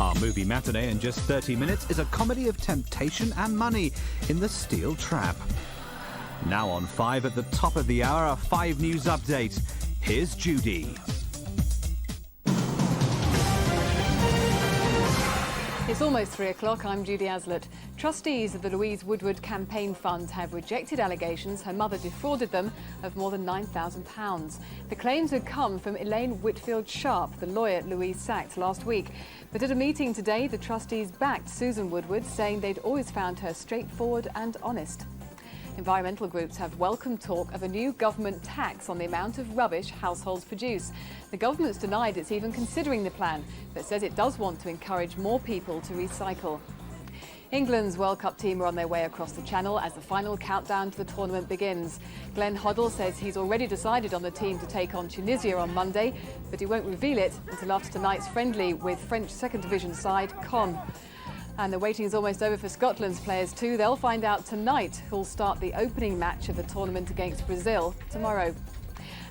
Our movie matinee in just 30 minutes is a comedy of temptation and money in The Steel Trap. Now on 5 at the top of the hour, a 5 News update. Here's Judy. It's almost 3 o'clock. I'm Judy Aslett. Trustees of the Louise Woodward Campaign Fund have rejected allegations her mother defrauded them of more than £9,000. The claims had come from Elaine Whitfield Sharp, the lawyer Louise sacked last week. But at a meeting today, the trustees backed Susan Woodward, saying they'd always found her straightforward and honest. Environmental groups have welcomed talk of a new government tax on the amount of rubbish households produce. The government's denied it's even considering the plan, but says it does want to encourage more people to recycle. England's World Cup team are on their way across the Channel as the final countdown to the tournament begins. Glenn Hoddle says he's already decided on the team to take on Tunisia on Monday, but he won't reveal it until after tonight's friendly with French second division side Caen. And the waiting is almost over for Scotland's players too. They'll find out tonight who'll start the opening match of the tournament against Brazil tomorrow.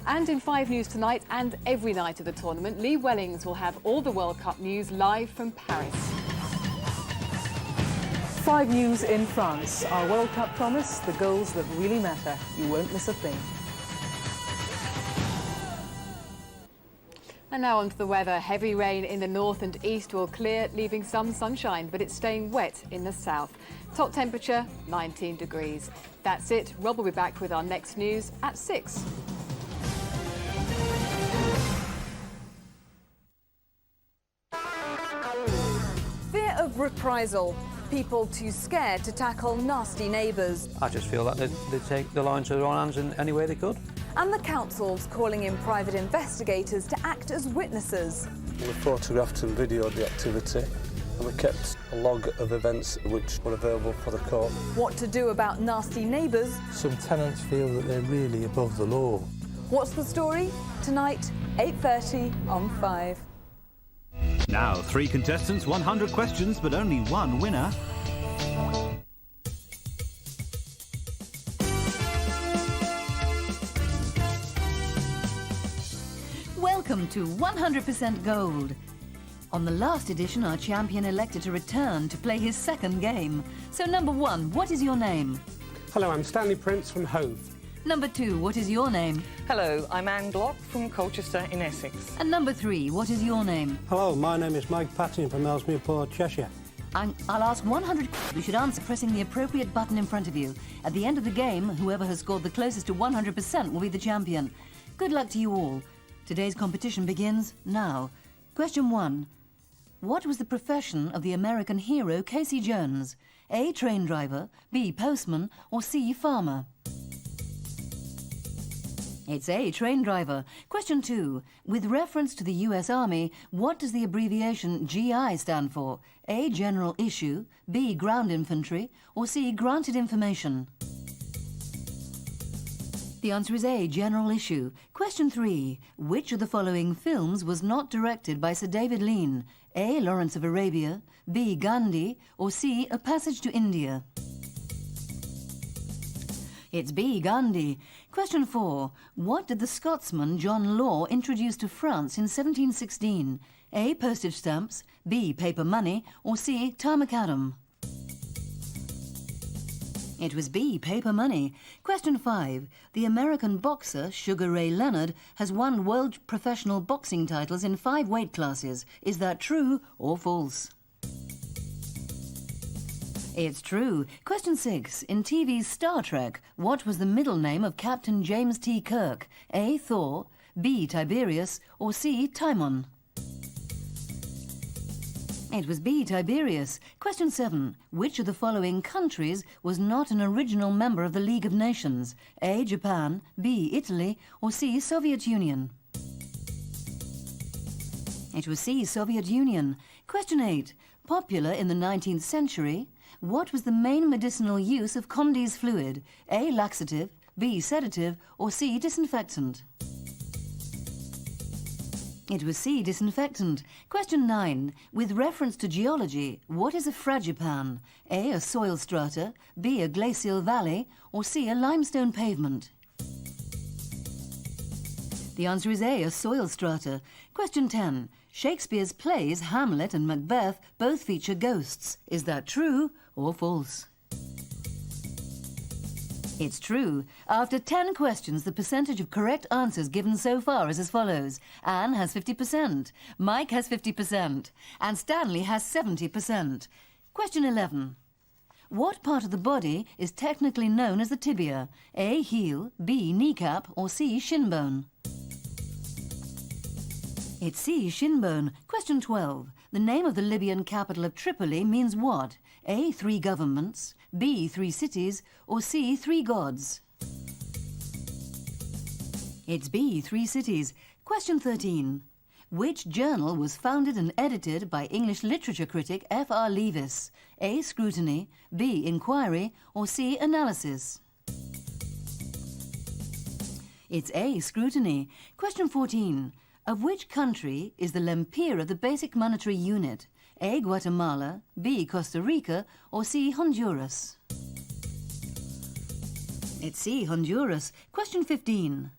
And in 5 News tonight and every night of the tournament, Lee Wellings will have all the World Cup news live from Paris. 5 News in France. Our World Cup promise, the goals that really matter. You won't miss a thing. And now on to the weather. Heavy rain in the north and east will clear, leaving some sunshine, but it's staying wet in the south. Top temperature, 19 degrees. That's it. Rob will be back with our next news at 6. Fear of reprisal. People too scared to tackle nasty neighbours. I just feel that they take the law into their own hands in any way they could. And the council's calling in private investigators to act as witnesses. We photographed and videoed the activity, and we kept a log of events which were available for the court. What to do about nasty neighbours? Some tenants feel that they're really above the law. What's the story? Tonight, 8:30 on 5. Now 3 contestants, 100 questions, but only 1 winner. Welcome to 100% Gold. On the last edition, our champion elected to return to play his second game. So number 1, what is your name? Hello, I'm Stanley Prince from Hove. Number 2, what is your name? Hello, I'm Anne Glock from Colchester in Essex. And number 3, what is your name? Hello, my name is Mike Patton from Ellesmere Port, Cheshire. I'll ask 100. You should answer pressing the appropriate button in front of you. At the end of the game, whoever has scored the closest to 100% will be the champion. Good luck to you all. Today's competition begins now. Question 1. What was the profession of the American hero Casey Jones? A. Train driver, B. Postman, or C. Farmer? It's A. Train driver. Question 2. With reference to the US Army, what does the abbreviation GI stand for? A. General Issue, B. Ground Infantry, or C. Granted Information? The answer is A. General Issue. Question 3. Which of the following films was not directed by Sir David Lean? A. Lawrence of Arabia, B. Gandhi, or C. A Passage to India? It's B. Gandhi. Question 4. What did the Scotsman John Law introduce to France in 1716? A. Postage stamps, B. Paper money, or C. Tarmacadam? It was B. Paper money. Question 5. The American boxer Sugar Ray Leonard has won world professional boxing titles in 5 weight classes. Is that true or false? It's true. Question 6. In TV's Star Trek, what was the middle name of Captain James T. Kirk? A. Thor, B. Tiberius, or C. Timon? It was B. Tiberius. Question 7. Which of the following countries was not an original member of the League of Nations? A. Japan, B. Italy, or C. Soviet Union? It was C. Soviet Union. Question 8. Popular in the 19th century, what was the main medicinal use of Condy's fluid? A. Laxative, B. Sedative, or C. Disinfectant? It was C. Disinfectant. Question 9. With reference to geology, what is a fragipan? A. A soil strata, B. A glacial valley, or C. A limestone pavement? The answer is A, a soil strata. Question 10. Shakespeare's plays Hamlet and Macbeth both feature ghosts. Is that true or false? It's true. After 10 questions, the percentage of correct answers given so far is as follows. Anne has 50%, Mike has 50%, and Stanley has 70%. Question 11. What part of the body is technically known as the tibia? A, heel, B, kneecap, or C, shinbone? It's C, shinbone. Question 12. The name of the Libyan capital of Tripoli means what? A, 3 governments, B, 3 cities, or C, 3 gods? It's B, 3 cities. Question 13. Which journal was founded and edited by English literature critic F.R. Leavis? A, Scrutiny, B, Inquiry, or C, Analysis? It's A, Scrutiny. Question 14. Of which country is the lempirer the basic monetary unit? A, Guatemala, B, Costa Rica, or C, Honduras? It's C, Honduras. Question 15.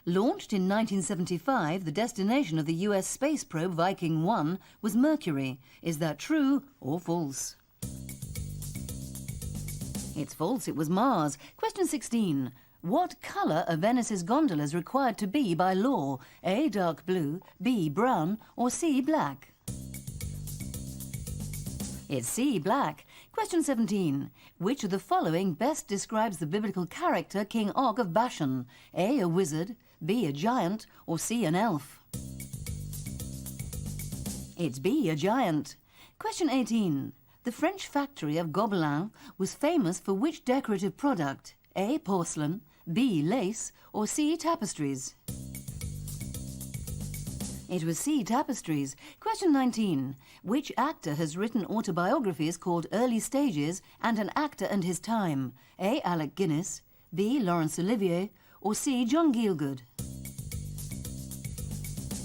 Launched in 1975, the destination of the US space probe Viking 1 was Mercury. Is that true or false? It's false, it was Mars. Question 16. What colour are Venice's gondolas required to be by law? A, dark blue, B, brown, or C, black? It's C, black. Question 17. Which of the following best describes the biblical character King Og of Bashan? A, a wizard, B, a giant, or C, an elf? It's B, a giant. Question 18. The French factory of Gobelin was famous for which decorative product? A, porcelain, B, lace, or C, tapestries? It was C, tapestries. Question 19. Which actor has written autobiographies called Early Stages and An Actor and His Time? A, Alec Guinness, B, Laurence Olivier, or C, John Gielgud?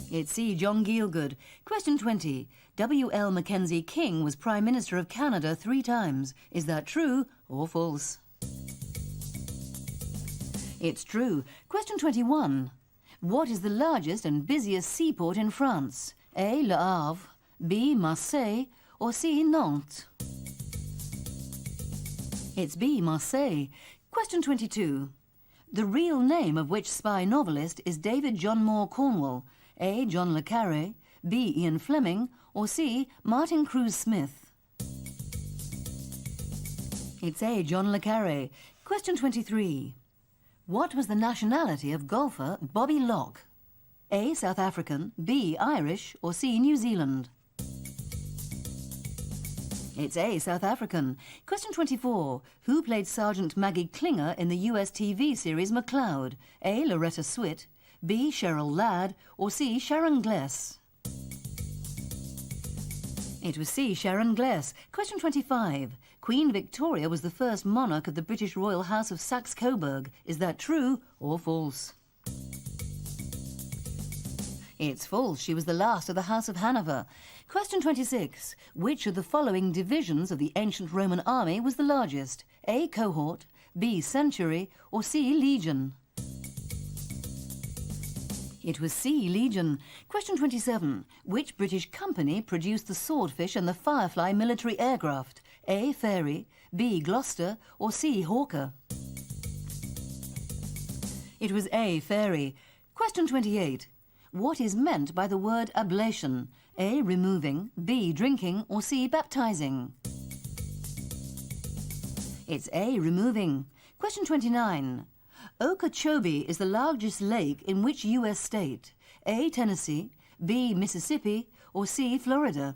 It's C, John Gielgud. Question 20. W.L. Mackenzie King was Prime Minister of Canada 3 times. Is that true or false? It's true. Question 21. What is the largest and busiest seaport in France? A, Le Havre, B, Marseille, or C, Nantes? It's B, Marseille. Question 22. The real name of which spy novelist is David John Moore Cornwall? A, John le Carré, B, Ian Fleming, or C, Martin Cruz Smith? It's A, John le Carré. Question 23. What was the nationality of golfer Bobby Locke? A, South African, B, Irish, or C, New Zealand? It's A, South African. Question 24. Who played Sergeant Maggie Klinger in the US TV series McCloud? A, Loretta Swit, B, Cheryl Ladd, or C, Sharon Gless? It was C, Sharon Gless. Question 25. Queen Victoria was the first monarch of the British Royal House of Saxe-Coburg. Is that true or false? It's false. She was the last of the House of Hanover. Question 26. Which of the following divisions of the ancient Roman army was the largest? A, cohort, B, century, or C, legion? It was C, legion. Question 27. Which British company produced the Swordfish and the Firefly military aircraft? A, Fairey, B, Gloucester, or C, Hawker? It was A, Fairey. Question 28. What is meant by the word ablation? A, removing, B, drinking, or C, baptizing? It's A, removing. Question 29. Okeechobee is the largest lake in which U.S. state? A, Tennessee, B, Mississippi, or C, Florida?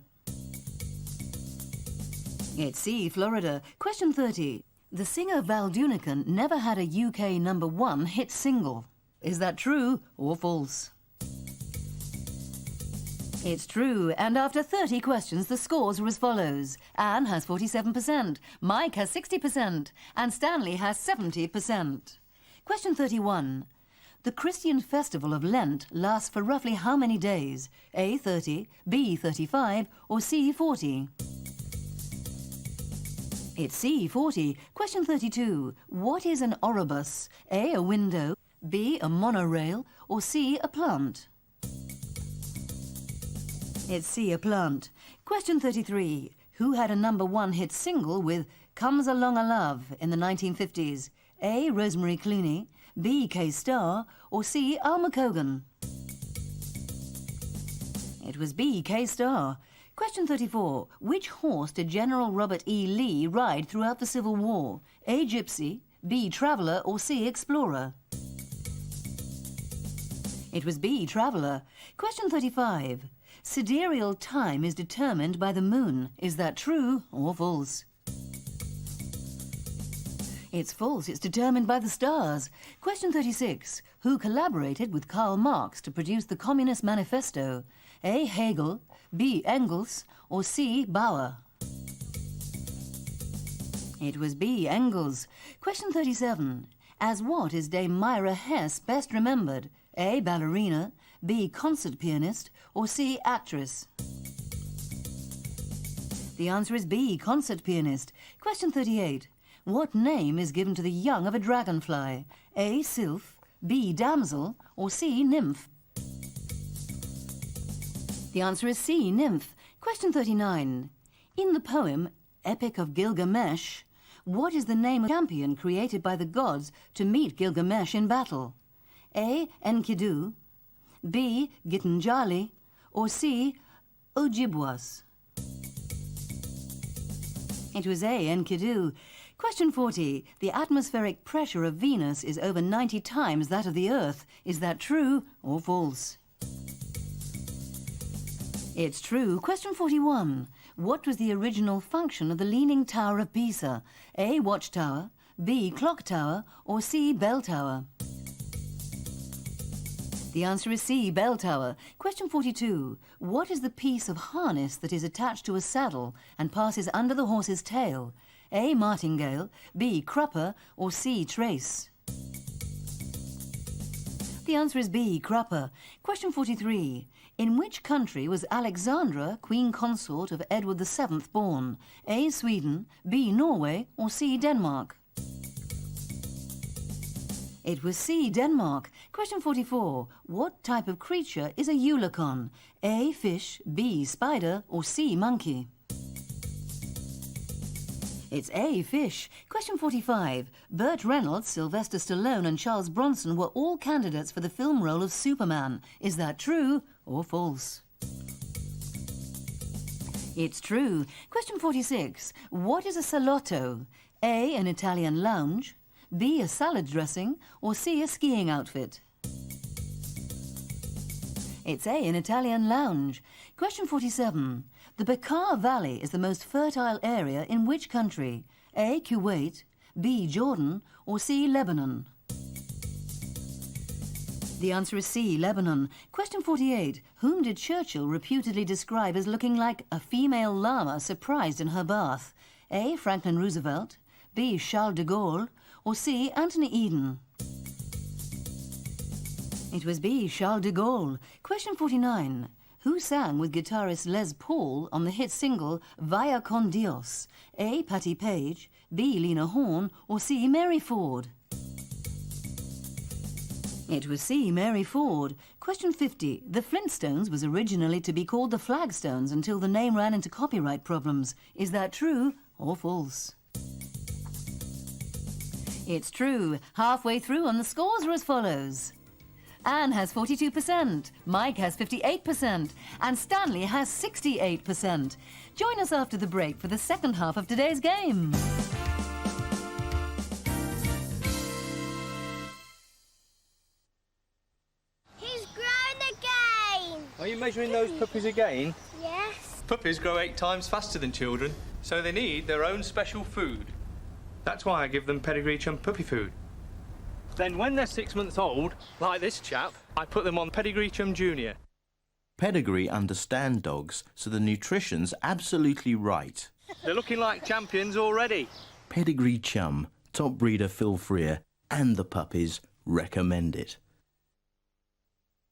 It's C, Florida. Question 30. The singer Val Dunican never had a UK #1 hit single. Is that true or false? It's true, and after 30 questions, the scores were as follows. Anne has 47%, Mike has 60%, and Stanley has 70%. Question 31. The Christian festival of Lent lasts for roughly how many days? A, 30, B, 35, or C, 40? It's C, 40. Question 32. What is an oribus? A, a window, B, a monorail, or C, a plant? It's C, a plant. Question 33. Who had a #1 hit single with Comes Along a Love in the 1950s? A, Rosemary Clooney, B, Kay Starr, or C, Alma Cogan? It was B, Kay Starr. Question 34. Which horse did General Robert E. Lee ride throughout the Civil War? A, Gypsy, B, Traveller, or C, Explorer? It was B, Traveller. Question 35. Sidereal time is determined by the moon. Is that true or false? It's false. It's determined by the stars. Question 36. Who collaborated with Karl Marx to produce the Communist Manifesto? A, Hegel, B, Engels, or C, Bauer? It was B, Engels. Question 37. As what is Dame Myra Hess best remembered? A, ballerina, B, concert pianist, or C, actress? The answer is B, concert pianist. Question 38. What name is given to the young of a dragonfly? A, sylph, B, damsel, or C, nymph? The answer is C, nymph. Question 39. In the poem Epic of Gilgamesh, what is the name of the champion created by the gods to meet Gilgamesh in battle? A, Enkidu, B, Gitanjali, or C, Ojibwas? It was A, Enkidu. Question 40. The atmospheric pressure of Venus is over 90 times that of the Earth. Is that true or false? It's true. Question 41. What was the original function of the Leaning Tower of Pisa? A, watchtower, B, clock tower, or C, bell tower? The answer is C, bell tower. Question 42. What is the piece of harness that is attached to a saddle and passes under the horse's tail? A, martingale, B, crupper, or C, trace? The answer is B, crupper. Question 43. In which country was Alexandra, Queen Consort of Edward VII, born? A, Sweden, B, Norway, or C, Denmark? It was C, Denmark. Question 44. What type of creature is a eulachon? A, fish, B, spider, or C, monkey? It's A, fish. Question 45. Burt Reynolds, Sylvester Stallone and Charles Bronson were all candidates for the film role of Superman. Is that true or false? It's true. Question 46. What is a salotto? A, an Italian lounge, B, a salad dressing, or C, a skiing outfit? It's A, an Italian lounge. Question 47. The Bekaa Valley is the most fertile area in which country? A, Kuwait, B, Jordan, or C, Lebanon? The answer is C, Lebanon. Question 48. Whom did Churchill reputedly describe as looking like a female llama surprised in her bath? A, Franklin Roosevelt, B, Charles de Gaulle, or C, Anthony Eden? It was B, Charles de Gaulle. Question 49. Who sang with guitarist Les Paul on the hit single Vaya con Dios? A, Patti Page, B, Lena Horne, or C, Mary Ford? It was C, Mary Ford. Question 50. The Flintstones was originally to be called the Flagstones until the name ran into copyright problems. Is that true or false? It's true. Halfway through and the scores are as follows. Anne has 42%, Mike has 58%, and Stanley has 68%. Join us after the break for the second half of today's game. He's grown again! Are you measuring those puppies again? Yes. Puppies grow 8 times faster than children, so they need their own special food. That's why I give them Pedigree Chum puppy food. Then when they're 6 months old, like this chap, I put them on Pedigree Chum Junior. Pedigree understand dogs, so the nutrition's absolutely right. They're looking like champions already. Pedigree Chum, top breeder Phil Freer, and the puppies recommend it.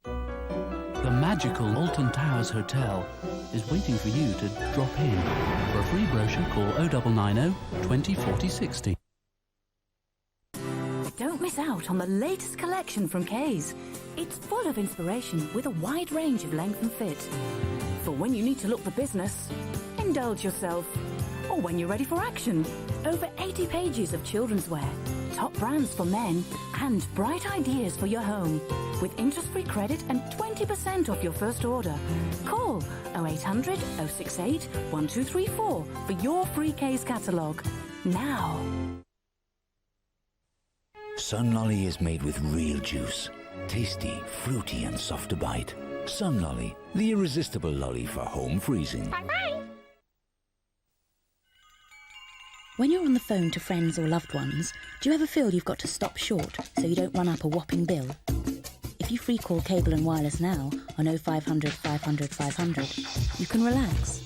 The magical Alton Towers Hotel is waiting for you to drop in. For a free brochure, call 0990 20 40 60. Don't miss out on the latest collection from Kay's. It's full of inspiration with a wide range of length and fit. For when you need to look the business, indulge yourself. Or when you're ready for action, over 80 pages of children's wear, top brands for men, and bright ideas for your home. With interest-free credit and 20% off your first order. Call 0800 068 1234 for your free Kay's catalogue. Now. Sun Lolly is made with real juice. Tasty, fruity and soft to bite. Sun Lolly, the irresistible lolly for home freezing. Bye-bye. When you're on the phone to friends or loved ones, do you ever feel you've got to stop short so you don't run up a whopping bill? If you free call Cable and Wireless now on 0500 500 500, you can relax.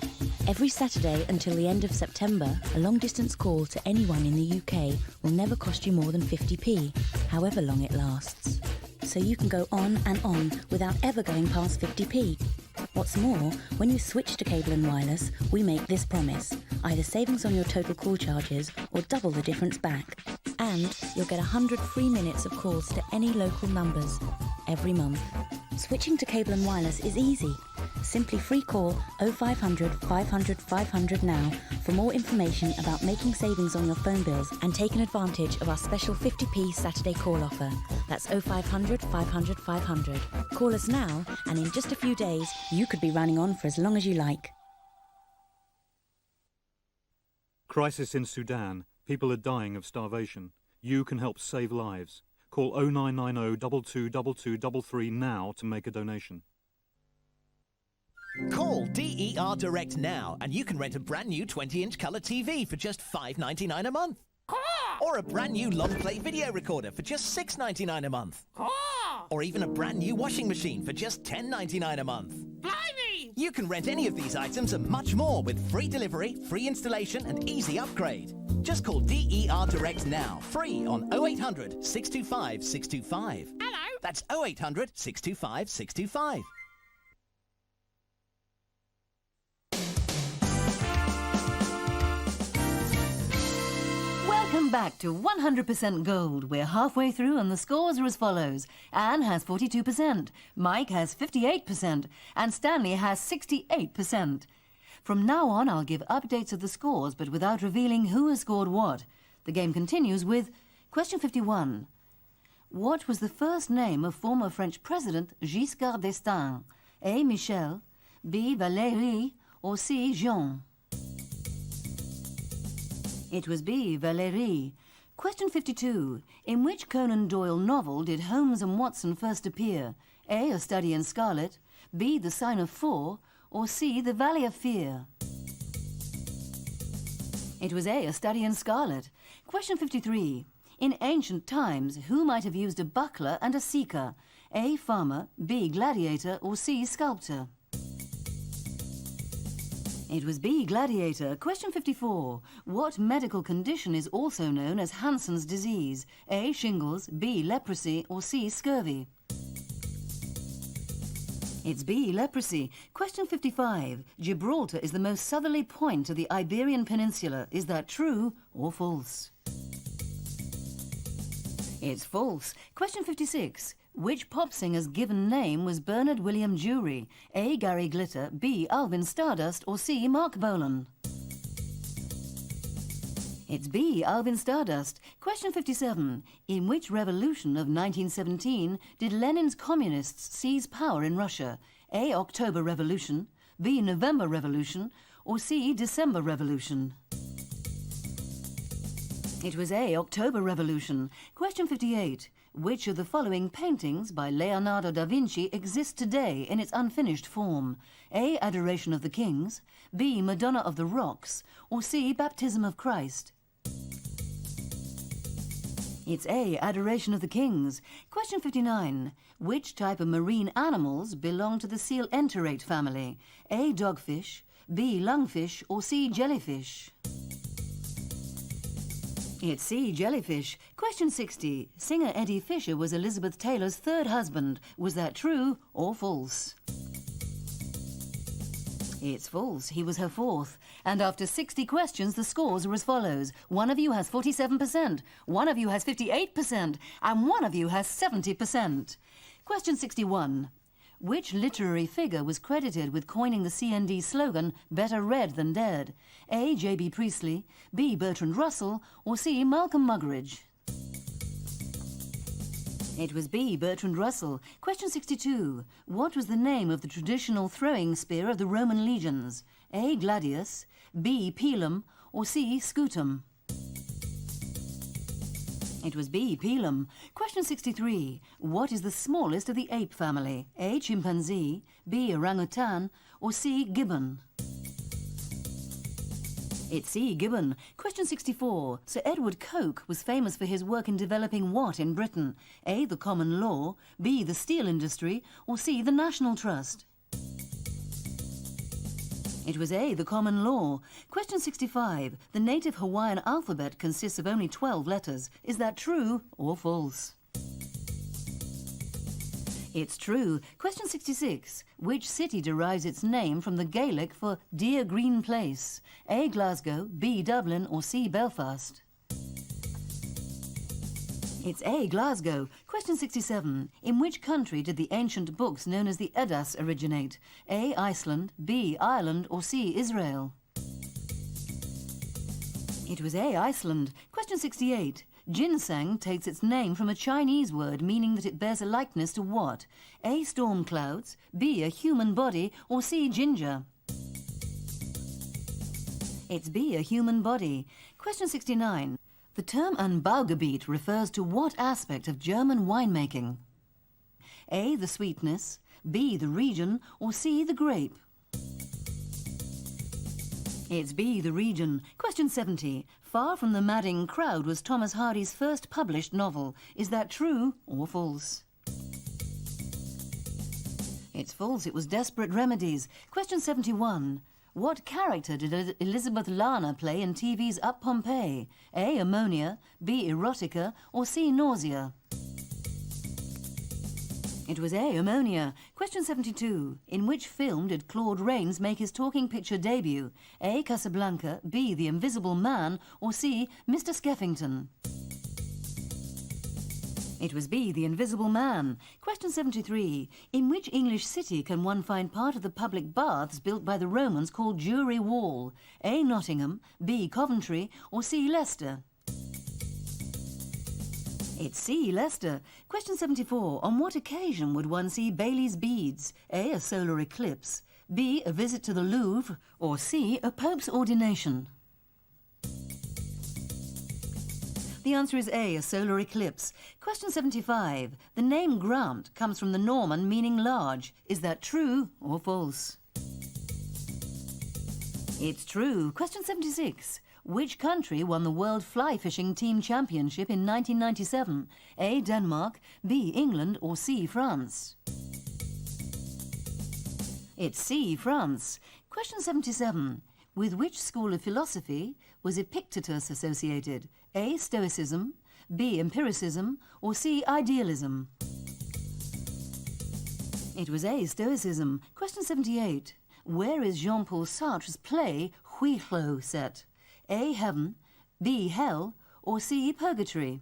Every Saturday until the end of September, a long-distance call to anyone in the UK will never cost you more than 50p, however long it lasts. So you can go on and on without ever going past 50p. What's more, when you switch to Cable and Wireless, we make this promise: either savings on your total call charges or double the difference back. And you'll get 100 free minutes of calls to any local numbers every month. Switching to Cable and Wireless is easy. Simply free call 0500 500 500 now for more information about making savings on your phone bills and taking advantage of our special 50p Saturday call offer. That's 0500 500 500. Call us now and in just a few days you could be running on for as long as you like. Crisis in Sudan. People are dying of starvation. You can help save lives. Call 0990 222233 now to make a donation. Call DER Direct now and you can rent a brand new 20-inch colour TV for just $5.99 a month. Or a brand new long play video recorder for just $6.99 a month. Or even a brand new washing machine for just $10.99 a month. Blimey! You can rent any of these items and much more with free delivery, free installation and easy upgrade. Just call DER Direct now, free on 0800 625 625. Hello! That's 0800 625 625. Welcome back to 100% Gold. We're halfway through and the scores are as follows. Anne has 42%, Mike has 58%, and Stanley has 68%. From now on, I'll give updates of the scores, but without revealing who has scored what. The game continues with question 51. What was the first name of former French President Giscard d'Estaing? A. Michel, B. Valéry, or C. Jean? It was B. Valéry. Question 52. In which Conan Doyle novel did Holmes and Watson first appear? A. A Study in Scarlet, B. The Sign of Four, or C. The Valley of Fear? It was A. A Study in Scarlet. Question 53. In ancient times, who might have used a buckler and a seeker? A. Farmer, B. Gladiator, or C. Sculptor? It was B. Gladiator. Question 54. What medical condition is also known as Hansen's disease? A. Shingles, B. Leprosy, or C. Scurvy? It's B. Leprosy. Question 55. Gibraltar is the most southerly point of the Iberian Peninsula. Is that true or false? It's false. Question 56. Which pop singer's given name was Bernard William Jury? A. Gary Glitter, B. Alvin Stardust, or C. Mark Bolan? It's B. Alvin Stardust. Question 57. In which revolution of 1917 did Lenin's communists seize power in Russia? A. October Revolution, B. November Revolution, or C. December Revolution? It was A. October Revolution. Question 58. Which of the following paintings by Leonardo da Vinci exist today in its unfinished form? A. Adoration of the Kings, B. Madonna of the Rocks, or C. Baptism of Christ? It's A. Adoration of the Kings. Question 59. Which type of marine animals belong to the Coelenterate family? A. Dogfish, B. Lungfish, or C. Jellyfish? It's C. Jellyfish. Question 60. Singer Eddie Fisher was Elizabeth Taylor's third husband. Was that true or false? It's false. He was her fourth. And after 60 questions, the scores are as follows. One of you has 47%, one of you has 58%, and one of you has 70%. Question 61. Which literary figure was credited with coining the CND slogan, better read than dead? A. J.B. Priestley, B. Bertrand Russell, or C. Malcolm Muggeridge? It was B. Bertrand Russell. Question 62. What was the name of the traditional throwing spear of the Roman legions? A. Gladius, B. Pilum, or C. Scutum? It was B. Pilum. Question 63. What is the smallest of the ape family? A. Chimpanzee, B. Orangutan, or C. Gibbon? It's C. Gibbon. Question 64. Sir Edward Coke was famous for his work in developing what in Britain? A. The common law, B. The steel industry, or C. The National Trust? It was A. The common law. Question 65. The native Hawaiian alphabet consists of only 12 letters. Is that true or false? It's true. Question 66. Which city derives its name from the Gaelic for Dear Green Place? A. Glasgow, B. Dublin, or C. Belfast? It's A. Glasgow. Question 67. In which country did the ancient books known as the Eddas originate? A. Iceland, B. Ireland, or C. Israel? It was A. Iceland. Question 68. Ginseng takes its name from a Chinese word meaning that it bears a likeness to what? A. Storm clouds, B. A human body, or C. Ginger? It's B. A human body. Question 69. The term Anbaugebiet refers to what aspect of German winemaking? A. The sweetness, B. The region, or C. The grape? It's B. The region. Question 70. Far from the Madding Crowd was Thomas Hardy's first published novel. Is that true or false? It's false. It was Desperate Remedies. Question 71. What character did Elizabeth Lana play in TV's Up Pompeii? A. Ammonia, B. Erotica, or C. Nausea? It was A. Ammonia. Question 72. In which film did Claude Rains make his talking picture debut? A. Casablanca, B. The Invisible Man, or C. Mr. Skeffington? It was B. The Invisible Man. Question 73. In which English city can one find part of the public baths built by the Romans called Jewry Wall? A. Nottingham, B. Coventry, or C. Leicester? It's C. Leicester. Question 74. On what occasion would one see Baily's beads? A. A solar eclipse, B. A visit to the Louvre, or C. A Pope's ordination? The answer is A. A solar eclipse. Question 75. The name Grant comes from the Norman meaning large. Is that true or false? It's true. Question 76. Which country won the World Fly Fishing Team Championship in 1997? A. Denmark, B. England, or C. France? It's C. France. Question 77. With which school of philosophy was Epictetus associated? A. Stoicism, B. Empiricism, or C. Idealism? It was A. Stoicism. Question 78. Where is Jean-Paul Sartre's play Huilo set? A. Heaven, B. Hell, or C. Purgatory?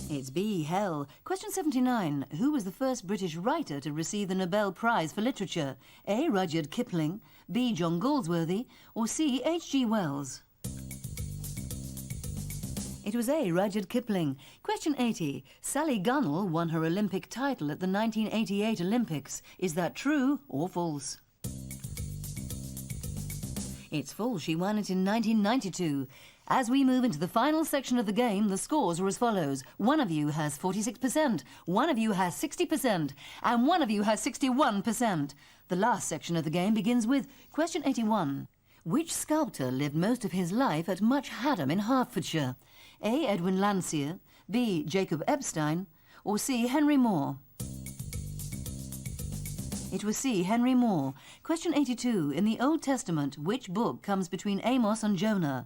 It's B. Hell. Question 79. Who was the first British writer to receive the Nobel Prize for Literature? A. Rudyard Kipling, B. John Galsworthy, or C. H.G. Wells? It was A. Rudyard Kipling. Question 80. Sally Gunnell won her Olympic title at the 1988 Olympics. Is that true or false? It's false. She won it in 1992. As we move into the final section of the game, the scores are as follows. One of you has 46%, one of you has 60%, and one of you has 61%. The last section of the game begins with question 81. Which sculptor lived most of his life at Much Haddam in Hertfordshire? A. Edwin Landseer, B. Jacob Epstein, or C. Henry Moore? It was C. Henry Moore. Question 82. In the Old Testament, which book comes between Amos and Jonah?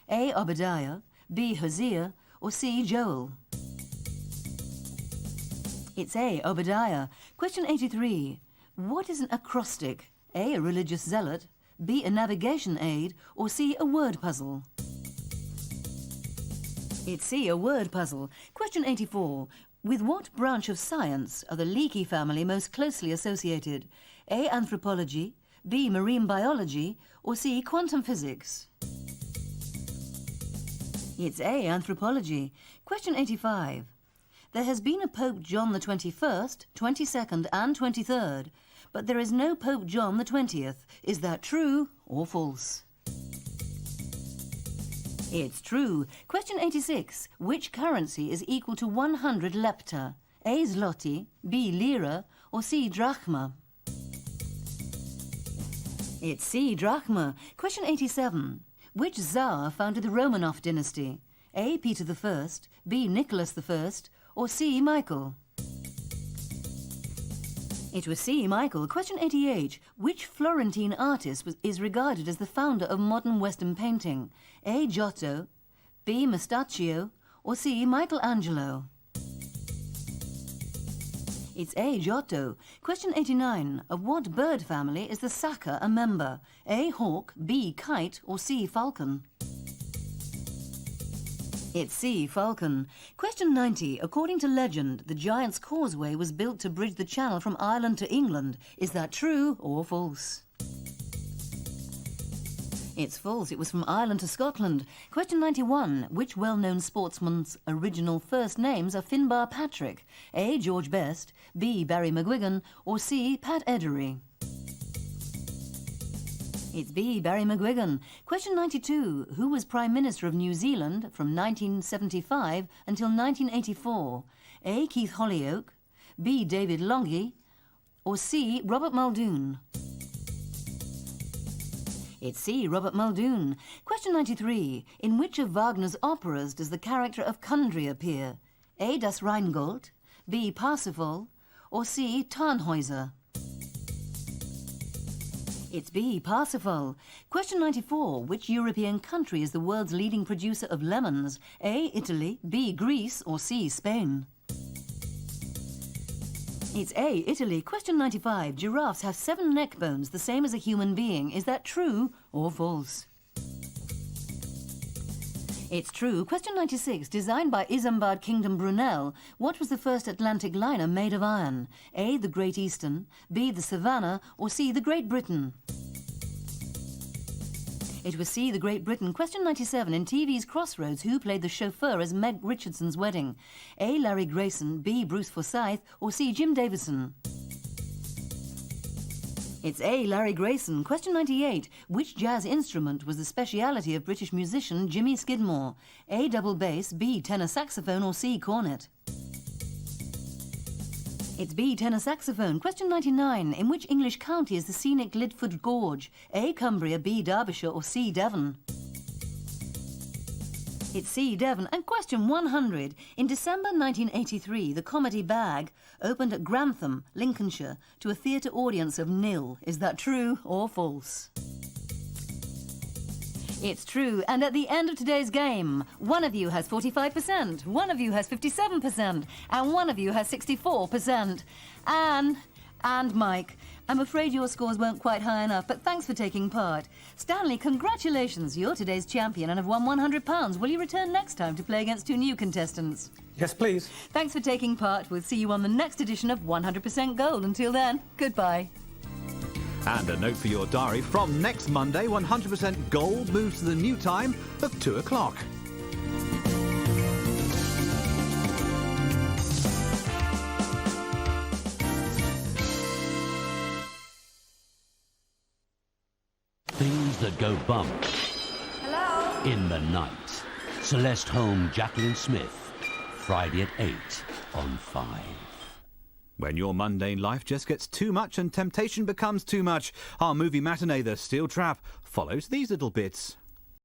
A. Obadiah, B. Hosea, or C. Joel? It's A. Obadiah. Question 83. What is an acrostic? A religious zealot, B, a navigation aid, or C, a word puzzle? It's C, a word puzzle. Question 84. With what branch of science are the Leakey family most closely associated? A, anthropology, B, marine biology, or C, quantum physics? It's A, anthropology. Question 85. There has been a Pope John the 21st, 22nd and 23rd, but there is no Pope John the 20th. Is that true or false? It's true. Question 86. Which currency is equal to 100 lepta? A, zloty, B, lira, or C, drachma? It's C, drachma. Question 87. Which Tsar founded the Romanov dynasty? A, Peter I, B, Nicholas I, or C, Michael? It was C, Michael. Question 88. Which Florentine artist is regarded as the founder of modern Western painting? A, Giotto, B, Masaccio, or C, Michelangelo? It's A, Giotto. Question 89. Of what bird family is the Saka a member? A, hawk, B, kite, or C, falcon? It's C, falcon. Question 90. According to legend, the Giant's Causeway was built to bridge the channel from Ireland to England. Is that true or false? It's false. It was from Ireland to Scotland. Question 91. Which well-known sportsman's original first names are Finbar Patrick? A, George Best, B, Barry McGuigan, or C, Pat Edery? It's B, Barry McGuigan. Question 92. Who was Prime Minister of New Zealand from 1975 until 1984? A, Keith Holyoake, B, David Lange, or C, Robert Muldoon? It's C, Robert Muldoon. Question 93. In which of Wagner's operas does the character of Kundry appear? A, Das Rheingold, B, Parsifal, or C, Tannhäuser? It's B, Parsifal. Question 94. Which European country is the world's leading producer of lemons? A, Italy, B, Greece, or C, Spain? It's A, Italy. Question 95. Giraffes have 7 neck bones, the same as a human being. Is that true or false? It's true. Question 96. Designed by Isambard Kingdom Brunel, what was the first Atlantic liner made of iron? A, the Great Eastern, B, the Savannah, or C, the Great Britain? It was C, the Great Britain. Question 97. In TV's Crossroads, who played the chauffeur as Meg Richardson's wedding? A, Larry Grayson, B, Bruce Forsyth, or C, Jim Davison? It's A, Larry Grayson. Question 98. Which jazz instrument was the speciality of British musician Jimmy Skidmore? A, double bass, B, tenor saxophone, or C, cornet? It's B, tenor saxophone. Question 99. In which English county is the scenic Lidford Gorge? A, Cumbria, B, Derbyshire, or C, Devon? It's C, Devon. And question 100. In December 1983, the comedy Bag opened at Grantham, Lincolnshire, to a theatre audience of 0. Is that true or false? It's true. And at the end of today's game, one of you has 45%, one of you has 57%, and one of you has 64%. Anne and Mike, I'm afraid your scores weren't quite high enough, but thanks for taking part. Stanley, congratulations. You're today's champion and have won £100. Will you return next time to play against 2 new contestants? Yes, please. Thanks for taking part. We'll see you on the next edition of 100% Gold. Until then, goodbye. And a note for your diary, from next Monday, 100% Gold moves to the new time of 2 o'clock. Things that go bump. Hello? In the night. Celeste Holm, Jacqueline Smith. Friday at 8 on 5. When your mundane life just gets too much and temptation becomes too much, our movie matinee, The Steel Trap, follows these little bits.